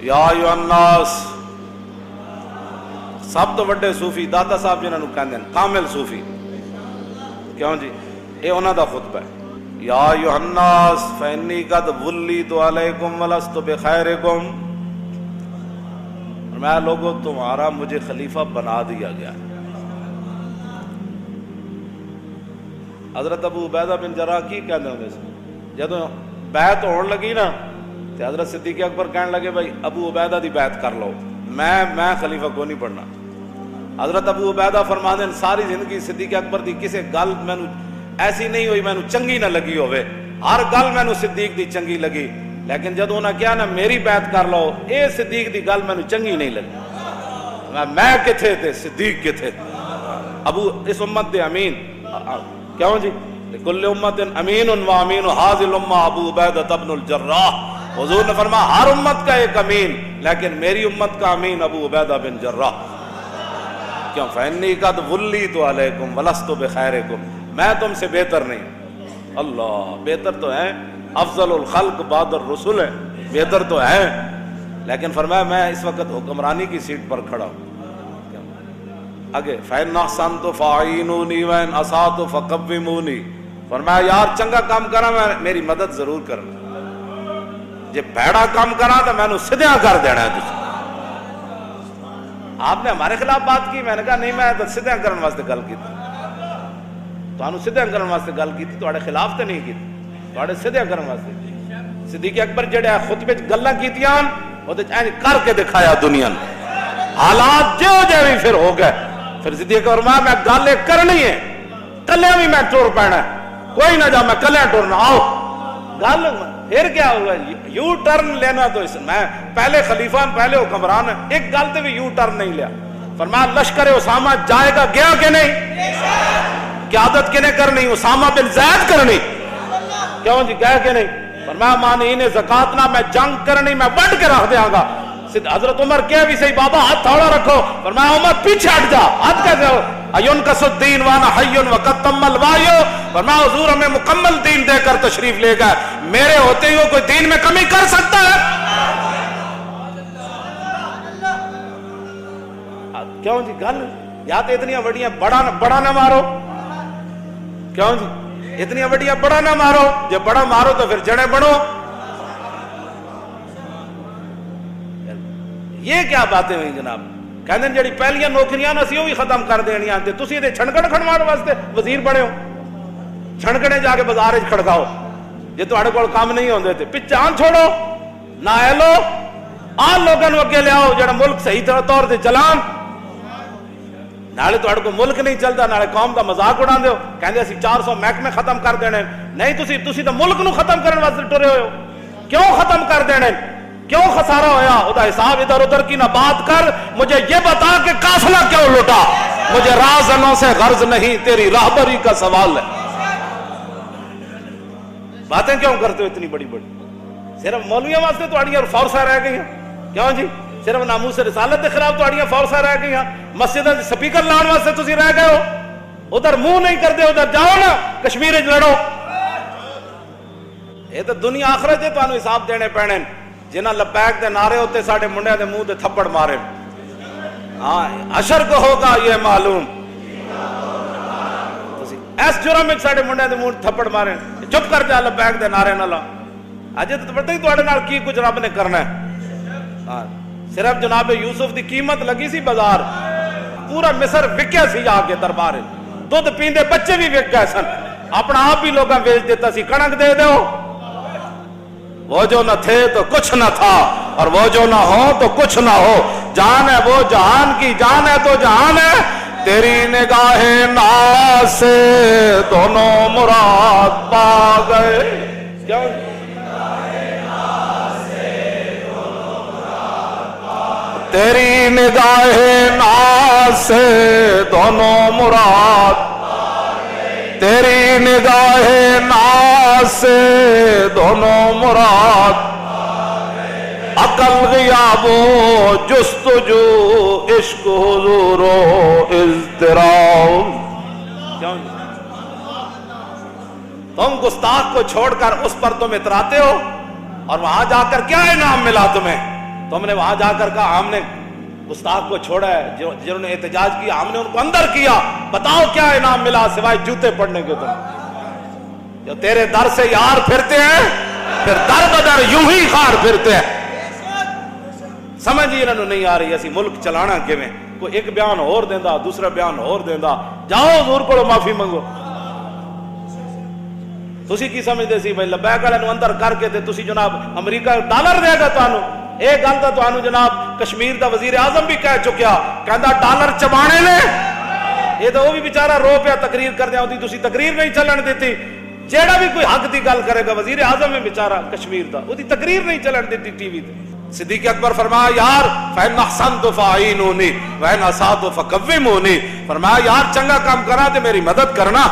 یا ایھا الناس سب تو بڑے صوفی داتا صاحب جنہوں کہندے ہیں کامل صوفی، کیوں جی یہ انہاں دا خطبہ ہے۔ یا ایھا الناس فانی قد ولیت علیکم ولست بخیرکم، میں لوگوں تمہارا مجھے خلیفہ بنا دیا گیا۔ حضرت ابو عبیدہ بن جراح کی کہندے ہوندے سی جدوں بیعت ہون لگی نا تے حضرت صدیق اکبر کہنے لگے بھائی ابو عبیدہ دی بیعت کر لو، میں خلیفہ کو نہیں بننا۔ حضرت ابو عبیدہ فرماندے ہیں ساری زندگی صدیق اکبر دی کسے گل مینوں ایسی نہیں ہوئی مینوں چنگی نہ لگی ہوئے، ہر گل مینوں صدیق دی چنگی لگی، لیکن جدوں انہاں کہا نا میری بیعت کر لو اے صدیق دی گل مینوں چنگی نہیں لگی۔ میں کتھے تے صدیق کتھے؟ ابو اس امت دے امین، کیوں جی لکل امت امین و امین ھذہ الامہ ابو عبیدہ بن الجراح، حضور نے فرمایا ہر امت کا ایک امین، لیکن میری امت کا امین ابو عبیدہ بن جراح۔ کیوں؟ فانی قد ولیت علیکم ولست بخیرکم، میں تم سے بہتر نہیں۔ اللہ بہتر تو ہے، افضل الخلق بعد الرسل ہے، بہتر تو ہے، لیکن فرمایا میں اس وقت حکمرانی کی سیٹ پر کھڑا ہوں۔ آگے فَإِنْ أَحْسَنْتُ فَأَعِينُونِي وَإِنْ أَسَأْتُ فَقَوِّمُونِي، فرمایا یار چنگا کام کرا میں میری مدد ضرور کرنا، جے بھیڑا کام کرا تو میں نے سدھیاں کر دینا ہے تجھے۔ آپ نے ہمارے خلاف بات کی، میں نے کہا نہیں میں تو سدھیاں کرنے واسطے گل کی تھی، تو انہوں سدھیاں کرنے واسطے گل کی تھی، تو خلاف تو نہیں کی تھی، تو سدھیاں کرنے واسطے۔ صدیق اکبر جڑے خطبے گلاں کیتیاں وہ کر کے دکھایا دنیا نے، حالات جو بھی پھر ہو گئے۔ پھر صدیق فرمایا میں گل کرنی ہے، کلیاں بھی میں ٹور پینا ہے، کوئی نہ جا میں کلیاں ٹورنا، آؤ گل پھر کیا ہوا یو ٹرن لینا، تو اس میں پہلے خلیفہ پہلے حکمران ہے، ایک گل تے بھی یو ٹرن نہیں لیا۔ فرمایا لشکر اسامہ جائے گا، گیا کہ نہیں؟ قیادت کنے کرنی؟ اسامہ بن زید کرنی، کیوں جی گیا کہ نہیں؟ فرمایا مانعین زکات نہ میں جنگ کرنی، میں بڑھ کے رکھ دیاں گا۔ حضرت عمر کہہ بھی صحیح بابا ہاتھ تھوڑا رکھو، فرمایا عمر پیچھے ہٹ جا، ہاتھ کیسے ہو؟ اَيُنْقَصُ الدِّينُ وَأَنَا حَيٌّ وَقَدْ تَمَّ الْوَعْيُ، فرمایا حضور ہمیں مکمل دین دے کر تشریف لے گئے، میرے ہوتے ہی کوئی دین میں کمی کر سکتا ہے؟ کیوں جی گل یا تو اتنی وڈیاں بڑا نہ مارو، کیوں جی اتنی وڈیاں بڑا نہ مارو، جب بڑا مارو تو پھر جڑے بڑھو۔ یہ کیا باتیں ہوئی جناب؟ کہتے ہیں جڑی پہلیاں نوکریاں نا سی وہ بھی ختم کر دینیاں، تے تسی تے چھڑکڑ کھڑوانے واسطے وزیر بنے ہو، چھڑکڑے جا کے بازار وچ کھڑکاؤ، جے تہاڈے کول کام نہیں ہوندے تے پہچان چھوڑو، نہ لو آن لوگاں نوں اگے لیاؤ جڑا ملک صحیح طور تے چلان، نالے تہاڈے کو ملک نہیں چلدا، نالے قوم دا مذاق اڑاندے ہو، کہندے اسی 400 محکمے ختم کر دینے، نہیں تسی تے ملک نوں ختم کرن واسطے ٹرے ہوئے ہو، کیوں ختم کر دینے؟ کیوں خسارہ ہویا؟ ادا حساب ادھر ادھر کی نہ بات کر، مجھے یہ بتا کہ قافلہ کیوں لوٹا، مجھے رازنوں سے غرض نہیں، تیری راہبری کا سوال ہے۔ باتیں کیوں کرتے ہو اتنی بڑی بڑی؟ صرف مولویوں واسطے تہاڈیاں فورساں رہ گئی ہیں، کیوں جی صرف ناموس رسالت کے خلاف تہاڈیاں فورساں رہ گئی ہیں، مسجداں وچ سپیکر لاؤن واسطے تسی رہ گئے ہو، ادھر منہ نہیں کرتے، ادھر جاؤ نا کشمیر وچ لڑو۔ یہ تو دنیا آخرت ہے، تانوں حساب دینے پینے، جنہ لبیک دے نعرے ہوتے ساڈے منڈے دے منہ دے تھپڑ مارے، ہاں حشر کو ہوگا یہ معلوم، اس جرم میں ساڈے منڈے دے منہ تھپڑ مارے، چپ کر جا لبیک دے نعرے نہ لا، اجے تو پتہ ہی تواڈے نال کی کچھ رب نے کرنا ہے۔ ہاں صرف جناب یوسف دی قیمت لگی سی بازار، پورا مصر وکیا سی آ کے دربار، دودھ پیندے بچے بھی وک گئے سن، اپنا آپ بھی لوگاں بیچ دیتا سی، کڑک دے دو، وہ جو نہ تھے تو کچھ نہ تھا، اور وہ جو نہ ہو تو کچھ نہ ہو، جان ہے وہ جہان کی جان ہے تو جہان ہے، تیری نگاہ ناز سے دونوں مراد پا گئے، کیا تیری نگاہ ناز سے دونوں مراد، تیری نگاہ ناز سے دونوں مراد، عقل غیاب و جستجو عشق حضور و اضطراب۔ تم گستاخ کو چھوڑ کر اس پر تم اتراتے ہو، اور وہاں جا کر کیا انعام ملا تمہیں؟ تم نے وہاں جا کر کہا ہم نے گستاخ کو چھوڑا ہے جنہوں نے احتجاج کیا، ہم نے ان کو اندر کیا، بتاؤ کیا انعام ملا سوائے جوتے پڑنے کے؟ تم جو تیرے در سے یار پھرتے ہیں پھر در بدر یوں ہی خار پھرتے ہیں۔ سمجھ ہی انہوں نہیں آ رہی اسی ملک چلانا کیویں، کوئی ایک بیان اور دیندا دوسرا بیان اور دیندا، جاؤ حضور کو معافی منگو۔ تسی کی سمجھتے سی بھائی لبیک والے نو اندر کر کے تے تسی جناب امریکہ ڈالر دے گا تانوں؟ ایک گل تو تانوں جناب کشمیر دا وزیر اعظم بھی کہہ چکیا، کہندا ڈالر چبانے نے، یہ تو وہ بھی بیچارہ رو پیا تقریر کر دیا، تسی تقریر نہیں چلن دیتی۔ جیڑا بھی کوئی حق دی گل کرے گا وزیر اعظم ہے بیچارہ کشمیر دا، وہ دی تقریر نہیں چلن دیتی ٹی وی تے۔ صدیق اکبر فرمایا یار فَإِنْ أَحْسَنْتُ فَأَعِينُونِي وَإِنْ أَسَأْتُ فَكَوِّمُونِي، فرمایا یار چنگا کام کرا تے میری مدد کرنا،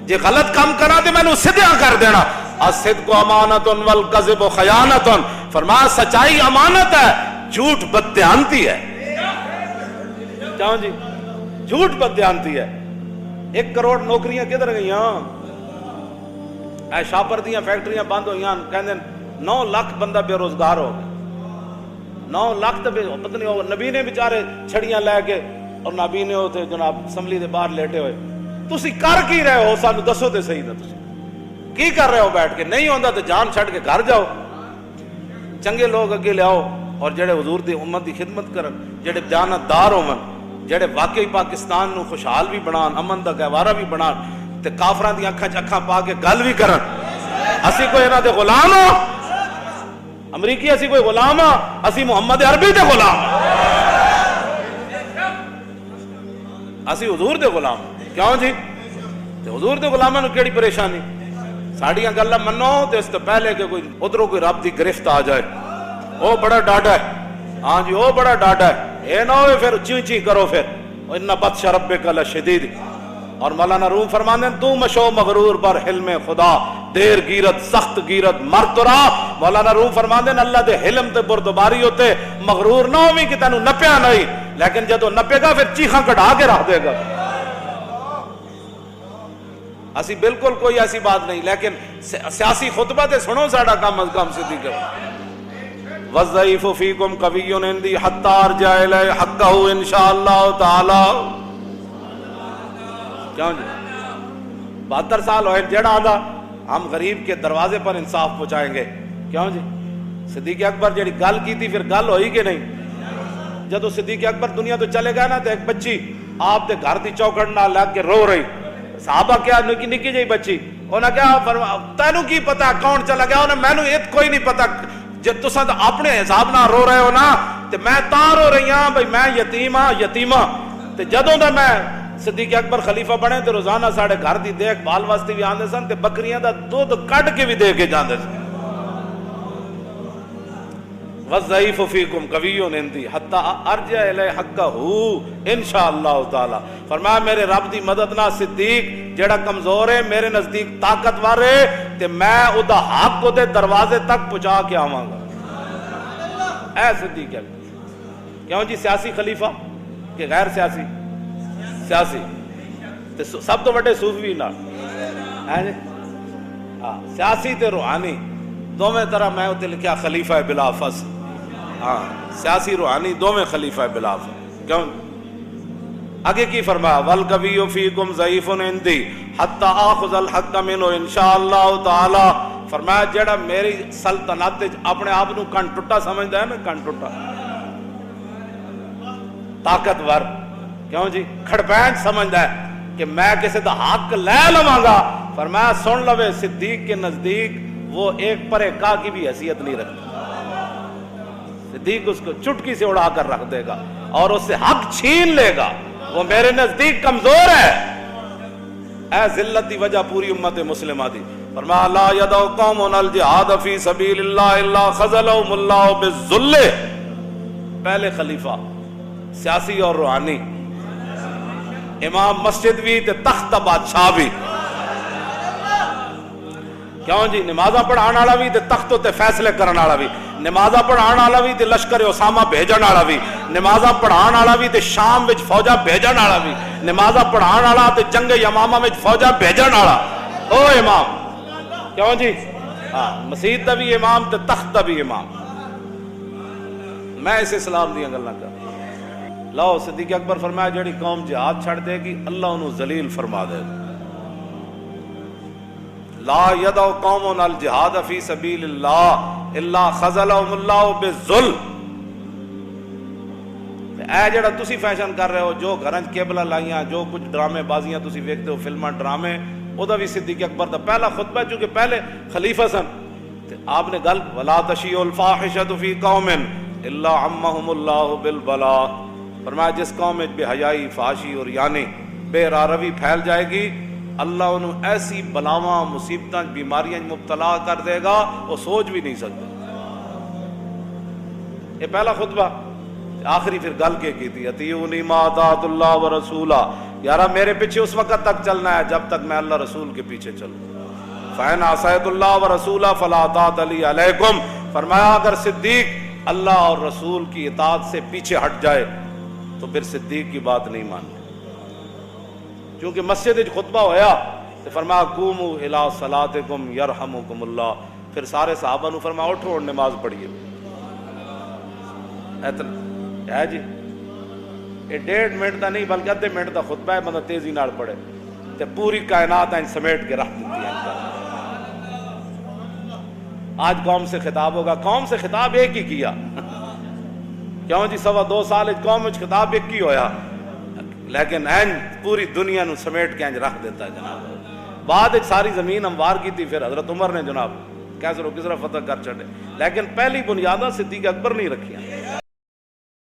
جے غلط کام کرا تے میں نو سدھا کر دینا۔ الصدق امانۃ والکذب خیانۃ، فرمایا سچائی امانت ہے، جھوٹ بددیانتی ہے۔ کیوں جی؟ جھوٹ بددیانتی ہے۔ 1 کروڑ نوکریاں کدھر گئیاں؟ اے شاپر دیاں فیکٹریاں بند ہوئیاں، کہندے 9 لاکھ بندہ بے روزگار ہو گیا۔ 9 لاکھ تو پتہ نہیں وہ نبی نے بیچارے چھڑیاں لے کے اور نبی نے ہوتے جناب اسمبلی دے باہر لیٹے ہوئے۔ تسی کر کی رہے ہو سانو دسو تے صحیح نا، تسی کی کر رہے ہو بیٹھ کے؟ نہیں ہوندا تو جان چھڑ کے گھر جاؤ، چنگے لوگ اگے لے آؤ اور جڑے حضور دی امت دی خدمت کرن، جڑے دیانتدار ہون، جڑے واقعی پاکستان نو خوشحال بھی بنان، امن دا گہوارہ بھی بنان تے کافراں دی اکھاں 'چ اکھاں پا کے گل بھی کرن۔ اسی کوئی انہاں دے غلام ہو؟ امریکی اسی کوئی غلام ہاں؟ اسی محمد عربی دے غلام، اسی حضور دے غلام۔ کیوں جی؟ تے حضور دے غلاماں نو کیڑی پریشانی؟ ساڑیاں گلاں منو تے اس تو پہلے کہ کوئی ادھروں کوئی رب دی گرفت آ جائے، او بڑا ڈاڈا ہے، ہاں جی او بڑا ڈاڈا ہے، اے نہ ہوئے پھر اونچی اونچی کرو پھر ان بطش ربک لشدید۔ اور مولانا روم فرماندے ہیں تو مشو مغرور بر حلم خدا، دیر گیرت سخت گیرت مر تو راہ۔ مولانا روم فرماندے ہیں اللہ دے حلم تے بردباری ہوتے، مغرور نہ ہوئی کہ تینوں نپیا نہیں، لیکن جدو نپے گا پھر چیخاں کڑھا کے رکھ دے گا۔ اسی بالکل کوئی ایسی بات نہیں، لیکن سیاسی خطبہ تے سنو ساڑا کم از کم صدیق وَالضَّعِيفُ فِيكُمْ قَوِيٌّ عِنْدِي حَتَّى أَرْجِعَ إِلَيْهِ حَقَّهُ إِنْ شَاءَ اللَّهُ تَعَالَى۔ کیوں جی 72 سال ہوئے جڑا آدھا ہم غریب کے دروازے پر انصاف پہنچائیں گے۔ کیوں جی؟ صدیق اکبر جڑی گل کی تھی پھر گل ہوئی کہ نہیں؟ جدو صدیق اکبر دنیا تو چلے گئے نا تو ایک بچی آپ دے گھر دی چوکھٹ نال لگ کے رو رہی، صحابہ کیا نکی نکی جی بچی، انہاں کیا تینوں کی پتا کون چلا گیا؟ انہاں مینوں ایت کوئی نہیں پتا، جب تساں اپنے حساب نہ رو رہے ہو نا تے میں تاں رو رہی ہاں بھئی میں یتیم ہاں یتیمہ۔ تے جدوں دا میں صدیق اکبر خلیفہ بنے تے روزانہ ساڑھے گھر دی دیکھ بھال واسطے بھی آندے سن تے بکریاں دا دودھ کٹ کے بھی دے کے جاندے سن۔ وَالضَّعِيفُ فِيكُمْ قَوِيٌّ عِنْدِي حَتَّى أَرْجِعَ إِلَيْهِ حَقَّهُ إِنْ شَاءَ اللَّهُ تَعَالَى۔ فرمایا میرے رب دی مدد نہ صدیق جڑا کمزور ہے میرے نزدیک طاقتور ہے تے میں او دا حق دے دروازے تک پہنچا کے آواں گا۔ اے صدیق اکبر کیوں جی سیاسی خلیفہ کہ غیر سیاسی؟ سیاسی تے سب تو بڑے صوفی نال ہے جی ہاں سیاسی تے روحانی دوویں طرح میں تے لکھیا خلیفہ بلا فصل، ہاں سیاسی روحانی دوویں خلیفہ بلا فصل۔ کیوں آگے کی فرمایا والقوی فیکم ضعیف عندی حتی آخذ الحق منہ انشاء اللہ تعالی۔ فرمایا جڑا میری سلطنت اپنے آپ نو کن ٹٹا سمجھدا ہے نا، کن ٹٹا طاقتور، کیوں جی کھڑپینچ سمجھدا ہے کہ میں کسی دا حق لے لواں گا، فرمایا سن لوے صدیق کے نزدیک وہ ایک پرے کا کی بھی حیثیت نہیں رکھتا، صدیق اس کو چٹکی سے اڑا کر رکھ دے گا اور اس سے حق چھین لے گا، وہ میرے نزدیک کمزور ہے۔ اے ذلت دی وجہ پوری امت مسلمہ دی، فرمایا لا یدعو قوم الجہاد فی سبیل اللہ الا خذلہم اللہ بالذل۔ پہلے خلیفہ سیاسی اور روحانی، امام مسجد بھی تے تخت بادشاہ بھی، کیوں جی نمازاں پڑھان والا بھی تے تختوں تے فیصلے کرن والا بھی، نمازاں پڑھان والا بھی تے لشکر اسامہ بھیجن والا بھی، نمازاں پڑھان والا بھی تے شام وچ فوجاں بھیجن والا بھی، نمازاں پڑھان والا تے جنگ یمامہ وچ فوجاں بھیجن والا۔ او امام کیوں جی ہاں مسجد دا بھی امام تے تخت دا بھی امام۔ میں اس اسلام دیا گلاں کر لو صدیق اکبر فرمایا جڑی قوم جہاد چھڑ دے گی اللہ انہوں ذلیل فرما دے گا لا یدع قوم الجہاد فی سبیل اللہ الا خذلهم اللہ بالذل اے جڑا تسی فیشن کر رہے ہو جو گھرن کیبلہ لائیاں جو کچھ ڈرامے بازیاں تسی ویکھتے ہو فلماں ڈرامے او دا بھی صدیق اکبر دا پہلا خطبہ چونکہ پہلے خلیفہ سن تے آپ نے گل ولا تشیع الفاحشۃ فی قوم الا عمهم اللہ بالبلاء فرمایا جس قوم میں بے حیائی فحاشی اور یعنی بے راروی پھیل جائے گی اللہ انہوں ایسی بلاواں مصیبتاں بیماریاں مبتلا کر دے گا وہ سوچ بھی نہیں سکتے یہ پہلا خطبہ آخری پھر گل کے کی تھی اطیعونی ما اطاعت اللہ و رسولہ یارا میرے پیچھے اس وقت تک چلنا ہے جب تک میں اللہ رسول کے پیچھے چلوں فإن عصیت اللہ و رسولہ فلا طاعۃ لی علیکم فرمایا اگر صدیق اللہ اور رسول کی اطاعت سے پیچھے ہٹ جائے تو پھر صدیق کی بات نہیں مانتے کیونکہ مسجد خطبہ ہویا تو فرمایا قوموا الی صلاتکم یرحمکم اللہ پھر سارے صحابہ نے فرمایا اٹھو اور نماز پڑھیے ہے جی یہ 1.5 منٹ دا نہیں بلکہ آدھے منٹ دا خطبہ ہے بندہ تیزی نال پڑھے تے پوری کائنات ان سمیٹ کے رکھ دیتی ہے آج قوم سے خطاب ہوگا قوم سے خطاب ایک ہی کیا کیوں جی 2.25 سال قوم وچ خطاب ایک ہی ہویا لیکن این پوری دنیا نو سمیٹ کے انج رکھ دیتا ہے جناب بعد ساری زمین ہموار کی تھی پھر حضرت عمر نے جناب کیسر و کسرا فتح کر چھڑے لیکن پہلی بنیادہ صدیق اکبر نہیں رکھیاں